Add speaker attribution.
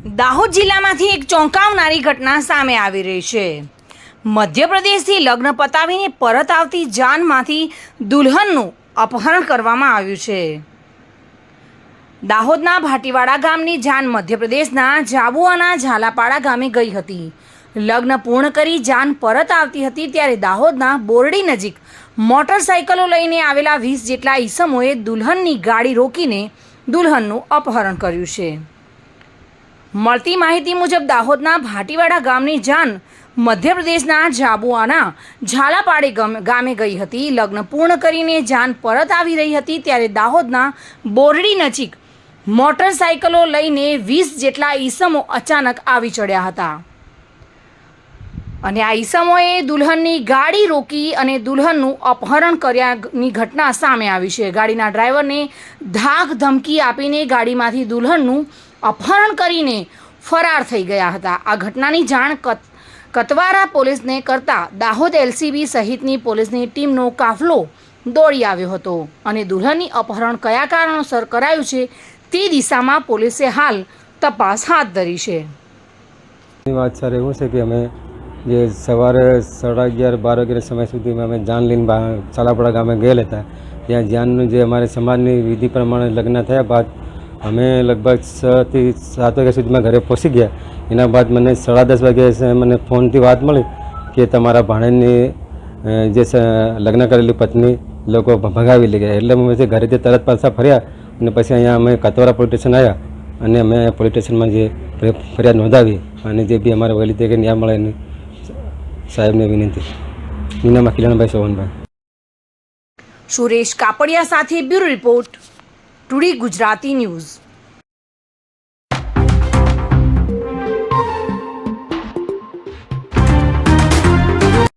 Speaker 1: દાહોદ જિલ્લામાંથી એક ચોંકાવનારી ઘટના સામે આવી રહી છે। મધ્યપ્રદેશથી લગ્ન પતાવીને પરત આવતી જાનમાંથી દુલ્હનનું અપહરણ કરવામાં આવ્યું છે। દાહોદના ભાટીવાડા ગામની જાન મધ્યપ્રદેશના જાબુઆના ઝાલાપાડા ગામે ગઈ હતી। લગ્ન પૂર્ણ કરી જાન પરત આવતી હતી ત્યારે દાહોદના બોરડી નજીક મોટરસાઇકલો લઈને આવેલા 20 જેટલા ઈસમોએ દુલ્હનની ગાડી રોકીને દુલ્હનનું અપહરણ કર્યું છે। મળતી માહિતી મુજબ દાહોદના ભાટીવાડા ગામની જાન મધ્યપ્રદેશના જાબુઆના ઝાલાપાડે ગામે ગઈ હતી। લગ્ન પૂર્ણ કરીને જાન પરત આવી રહી હતી ત્યારે દાહોદના બોરડી નજીક મોટરસાઇકલો લઈને 20 જેટલા ઈસમો અચાનક આવી ચડ્યા હતા અને આ ઈસમોએ દુલ્હનની ગાડી રોકી અને દુલ્હનનું અપહરણ કર્યાની ઘટના સામે આવી છે। ગાડીના ડ્રાઈવરને ધાક ધમકી આપીને ગાડીમાંથી દુલ્હનનું અપહરણ કરીને ફરાર થઈ ગયા હતા। આ ઘટનાની જાણ કતવારા પોલીસને કરતા દાહોદ એલસીબી સહિતની પોલીસની ટીમનો કાફલો દોડી આવ્યો હતો અને દુલ્હનની અપહરણ કયા કારણોસર કરાયું છે તે દિશામાં પોલીસે હાલ તપાસ હાથ ધરી છે।
Speaker 2: વાત સર એવું છે કે અમે જે સવારે 11:30-12 વાગ્યાના સમય સુધીમાં અમે જાન લઈને ઝાલાપાડા ગામે ગયેલા હતા। ત્યાં જાનનું જે અમારે સમાજની વિધિ પ્રમાણે લગ્ન થયા બાદ અમે લગભગ 6 થી 7 વાગ્યા સુધીમાં ઘરે પહોંચી ગયા। એના બાદ મને 10:30 વાગ્યે મને ફોનથી વાત મળી કે તમારા ભાણેજની જે લગ્ન કરેલી પત્ની લોકો ભગાવી લઈ ગયા। એટલે અમે ઘરેથી તરત પાછા ફર્યા અને પછી અહીંયા અમે કતવારા પોલીસ સ્ટેશન આવ્યા અને અમે પોલીસ સ્ટેશનમાં જે ફરિયાદ નોંધાવી અને જે બી અમારે વહેલી તકે ન્યાય મળે એની સાહેબને વિનંતી। નીનામાં કિરણભાઈ સોવનભાઈ।
Speaker 1: સુરેશ કાપડિયા સાથે bureau report, today Gujarati news.